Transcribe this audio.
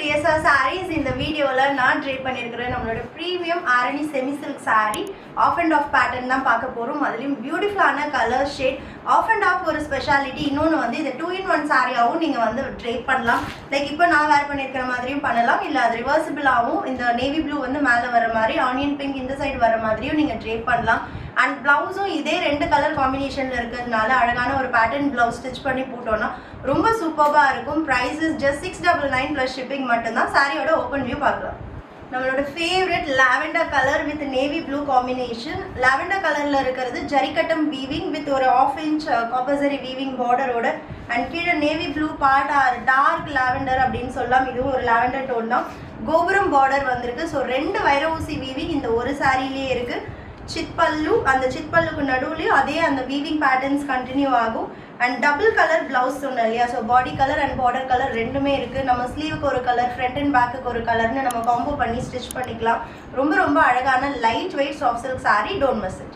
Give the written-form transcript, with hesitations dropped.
பிரியசா sarees இந்த வீடியோல நான் ட்ரை பண்ணியிருக்கிறேன் நம்மளோட premium Arani semi silk saree half and half pattern தான் பார்க்க போகிறோம். அதுலேயும் பியூட்டிஃபுல்லான colour shade half and half ஒரு ஸ்பெஷாலிட்டி. இன்னொன்று வந்து இது 2-in-1 சாரியாகவும் நீங்கள் வந்து ட்ரை பண்ணலாம். லைக் இப்போ நான் வேர் பண்ணியிருக்கிற மாதிரியும் பண்ணலாம், இல்லை அது ரிவர்சிபிளாகவும் இந்த நேவி ப்ளூ வந்து மேலே வர மாதிரி ஆனியன் பிங்க் இந்த சைடு வர மாதிரியும் நீங்கள் ட்ரை பண்ணலாம். அண்ட் ப்ளவுஸும் இதே 2 கலர் காம்பினேஷனில் இருக்கிறதுனால அழகான ஒரு பேட்டர்ன் ப்ளவுஸ் ஸ்டிச் பண்ணி போட்டோன்னா ரொம்ப சூப்பராக இருக்கும். ப்ரைஸஸ் ஜஸ்ட் 699 ப்ளஸ் ஷிப்பிங் மட்டும்தான். சாரியோட ஓப்பன் வியூ பார்க்கலாம். நம்மளோட favourite lavender colour with navy blue combination. Lavender கலரில் இருக்கிறது ஜரிகட்டம் வீவிங் வித் ஒரு 1/2 inch காப்பசரி வீவிங் பார்டரோட அண்ட் கீழே navy blue part or dark lavender அப்படின்னு சொல்லலாம். இதுவும் ஒரு லாவெண்டர் டோன் தான். கோபுரம் பார்டர் வந்திருக்கு. ஸோ 2 வைர ஊசி வீவிங் இந்த ஒரு சாரிலேயே இருக்குது. சிட்பல்லு, அந்த சிட்பல்லுக்கு நடுவுலையும் அதே அந்த வீவிங் பேட்டர்ன்ஸ் கண்டினியூ ஆகும். அண்ட் டபுள் கலர் பிளவுஸ் சொன்னோம் இல்லையா, so body colour and border colour ரெண்டுமே இருக்குது. நம்ம ஸ்லீவுக்கு ஒரு கலர், ஃப்ரண்ட் அண்ட் பேக்குக்கு ஒரு கலர்னு நம்ம காம்போ பண்ணி ஸ்டிச் பண்ணிக்கலாம். ரொம்ப ரொம்ப அழகான light weight soft silk sorry. Don't miss it.